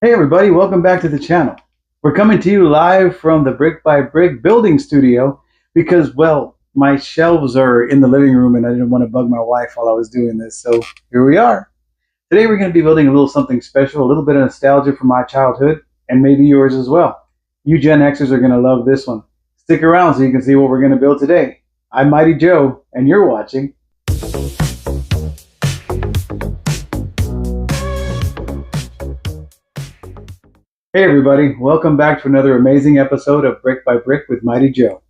Hey everybody, welcome back to the channel. We're coming to you live from the Brick by Brick building studio because, well, my shelves are in the living room and I didn't want to bug my wife while I was doing this, so here we are. Today we're going to be building a little something special, a little bit of nostalgia from my childhood and maybe yours as well. You Gen Xers are going to love this one. Stick around so you can see what we're going to build today. I'm Mighty Joe and you're watching Hey everybody, welcome back to another amazing episode of Brick by Brick with Mighty Joe.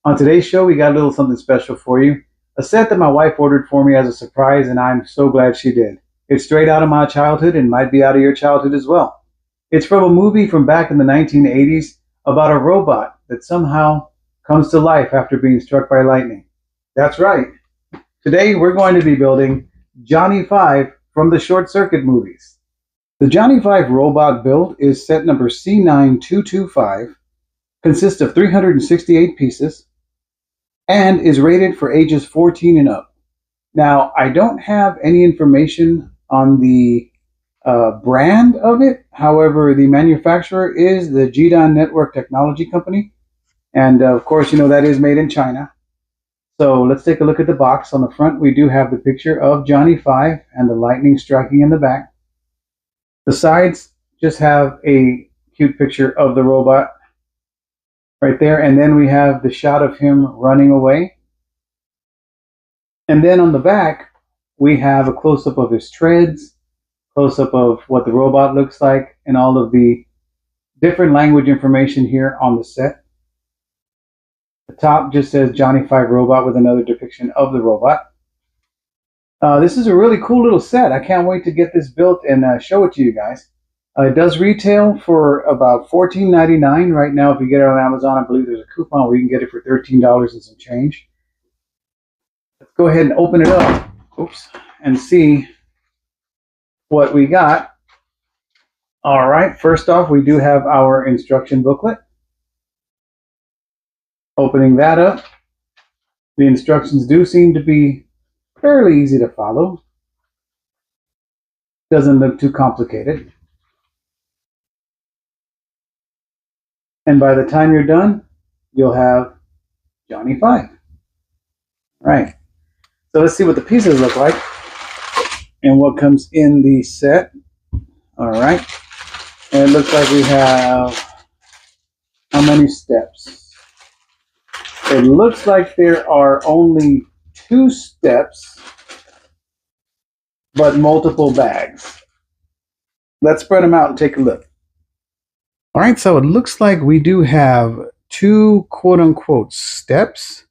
On today's show, we got a little something special for you. A set that my wife ordered for me as a surprise, and I'm so glad she did. It's straight out of my childhood and might be out of your childhood as well. It's from a movie from back in the 1980s about a robot that somehow comes to life after being struck by lightning. That's right. Today, we're going to be building Jhonny 5 from the Short Circuit movies. The Jhonny 5 robot build is set number C9225, consists of 368 pieces, and is rated for ages 14 and up. Now, I don't have any information on the brand of it. However, the manufacturer is the Jhonny Network Technology Company. And of course, you know, that is made in China. So let's take a look at the box. On the front, we do have the picture of Jhonny 5 and the lightning striking in the back. The sides just have a cute picture of the robot right there. And then we have the shot of him running away. And then on the back, we have a close-up of his treads, close-up of what the robot looks like, and all of the different language information here on the set. The top just says Jhonny 5 Robot with another depiction of the robot. This is a really cool little set. I can't wait to get this built and show it to you guys. It does retail for about $14.99 right now. If you get it on Amazon, I believe there's a coupon where you can get it for $13 and some change. Let's go ahead and open it up, and see what we got. All right, first off, we do have our instruction booklet. Opening that up, the instructions do seem to be fairly easy to follow. Doesn't look too complicated. And by the time you're done, you'll have Jhonny 5. All right. So let's see what the pieces look like and what comes in the set. All right. And it looks like we have how many steps? It looks like there are only 2 steps, but multiple bags. Let's spread them out and take a look. All right, so it looks like we do have 2 quote-unquote steps.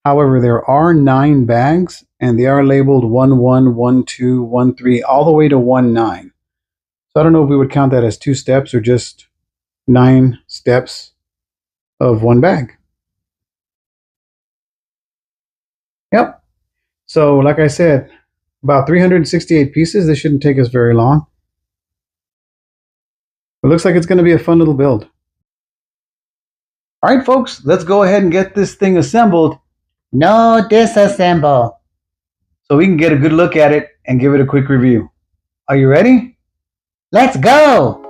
However, there are 9 bags, and they are labeled 1-1, 1-2, 1-3, all the way to 1-9. So I don't know if we would count that as 2 steps or just 9 steps of 1 bag. Yep. So like I said, about 368 pieces. This shouldn't take us very long. It looks like it's going to be a fun little build. All right, folks, let's go ahead and get this thing assembled. No disassemble. So we can get a good look at it and give it a quick review. Are you ready? Let's go!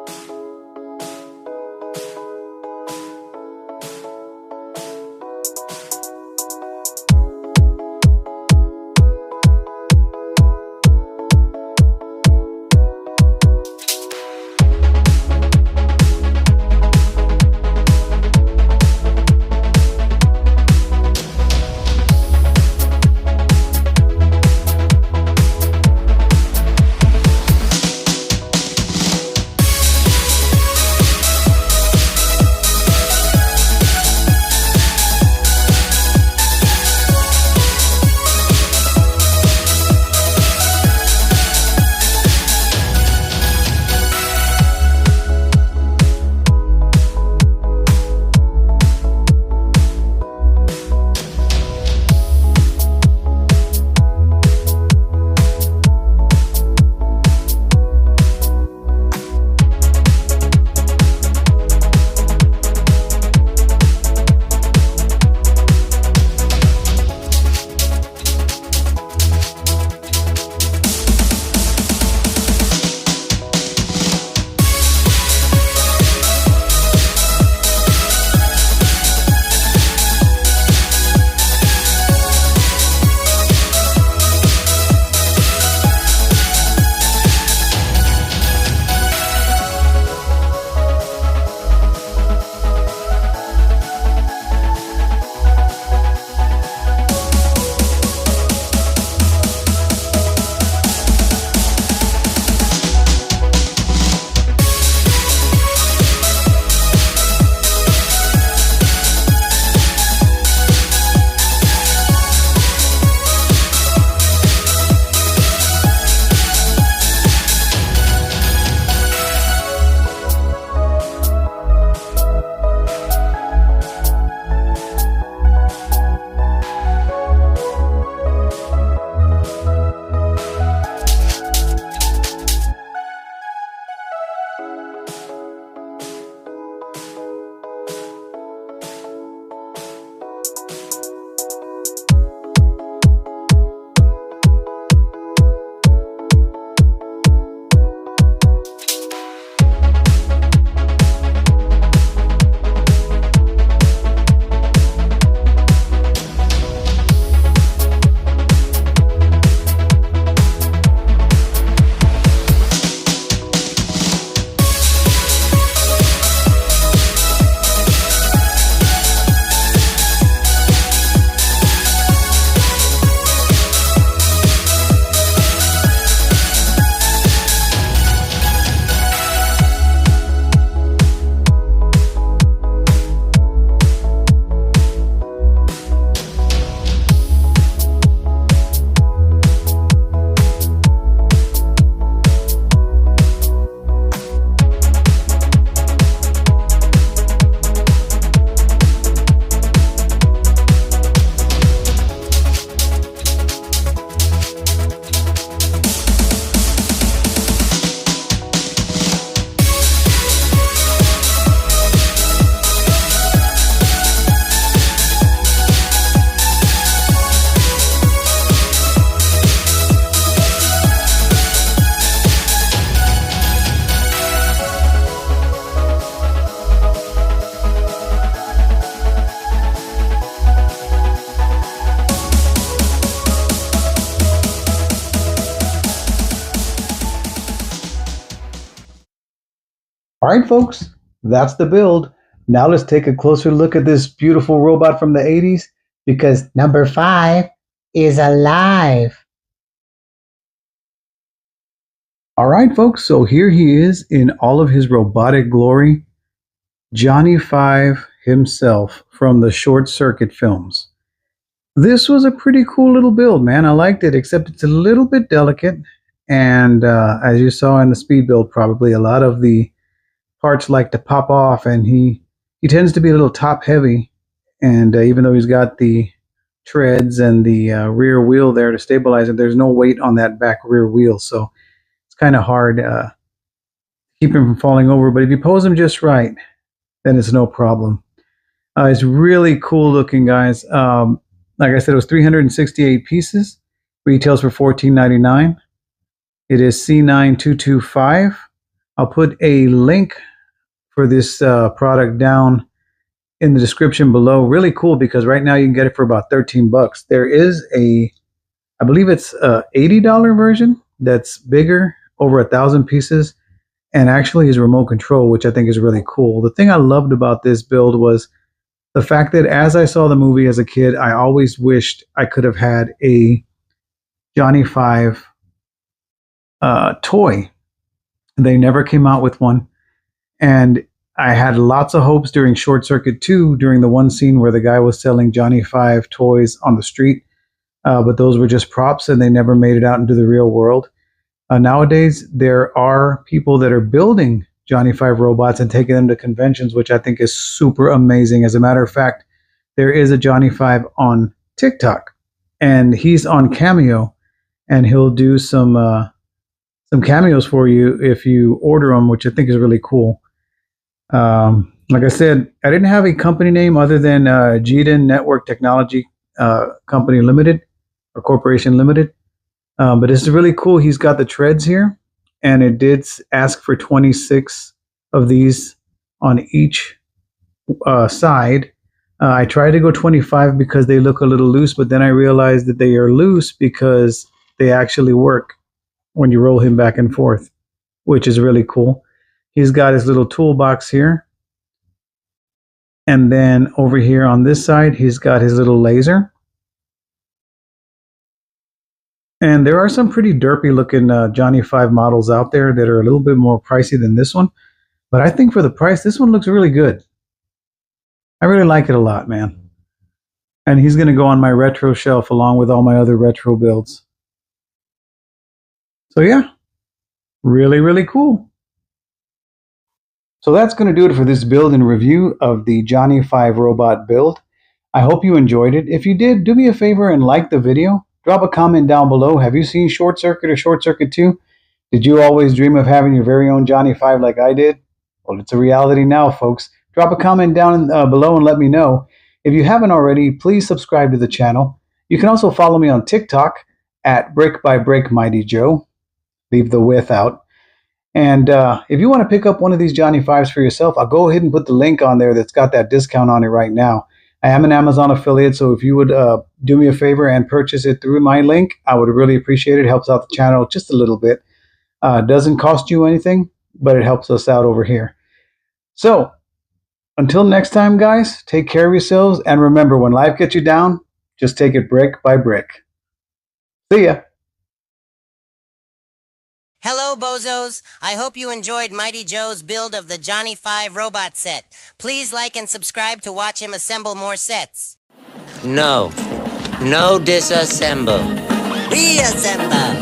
All right, folks, that's the build. Now let's take a closer look at this beautiful robot from the 80s because Number 5 is alive. all right, folks, so here he is in all of his robotic glory, Jhonny 5 himself from the Short Circuit films. This was a pretty cool little build, man. I liked it, except it's a little bit delicate. And as you saw in the speed build, probably a lot of the parts like to pop off, and he tends to be a little top heavy. And even though he's got the treads and the rear wheel there to stabilize it, there's no weight on that back rear wheel, so it's kind of hard to keep him from falling over. But if you pose him just right, then it's no problem. It's really cool looking, guys. Like I said, it was 368 pieces. Retails for $14.99. It is C9225. I'll put a link for this product down in the description below. Really cool because right now you can get it for about 13 bucks. There is I believe it's a $80 version that's bigger, over 1,000 pieces, and actually is remote control, which I think is really cool. The thing I loved about this build was the fact that as I saw the movie as a kid, I always wished I could have had a Jhonny 5 toy. They never came out with one. And I had lots of hopes during Short Circuit 2, during the one scene where the guy was selling Jhonny 5 toys on the street. But those were just props and they never made it out into the real world. Nowadays, there are people that are building Jhonny 5 robots and taking them to conventions, which I think is super amazing. As a matter of fact, there is a Jhonny 5 on TikTok, and he's on Cameo, and he'll do some cameos for you if you order them, which I think is really cool. Like I said, I didn't have a company name other than Jhonny Network Technology Company Limited or Corporation Limited. But it's really cool. He's got the treads here, and it did ask for 26 of these on each side. I tried to go 25 because they look a little loose, but then I realized that they are loose because they actually work when you roll him back and forth, which is really cool. He's got his little toolbox here. And then over here on this side, he's got his little laser. And there are some pretty derpy looking Jhonny 5 models out there that are a little bit more pricey than this one. But I think for the price, this one looks really good. I really like it a lot, man. And he's going to go on my retro shelf along with all my other retro builds. So yeah, really, really cool. So that's going to do it for this build and review of the Jhonny 5 robot build. I hope you enjoyed it. If you did, do me a favor and like the video. Drop a comment down below. Have you seen Short Circuit or Short Circuit 2? Did you always dream of having your very own Jhonny 5 like I did? Well, it's a reality now, folks. Drop a comment down below and let me know. If you haven't already, please subscribe to the channel. You can also follow me on TikTok at Brick by Brick Mighty Joe. Leave the with out. And if you want to pick up one of these Jhonny 5s for yourself, I'll go ahead and put the link on there that's got that discount on it right now. I am an Amazon affiliate, so if you would do me a favor and purchase it through my link, I would really appreciate it. It helps out the channel just a little bit. Doesn't cost you anything, but it helps us out over here. So, until next time, guys, take care of yourselves. And remember, when life gets you down, just take it brick by brick. See ya. Hello, bozos. I hope you enjoyed Mighty Joe's build of the Jhonny 5 robot set. Please like and subscribe to watch him assemble more sets. No. No disassemble. Reassemble.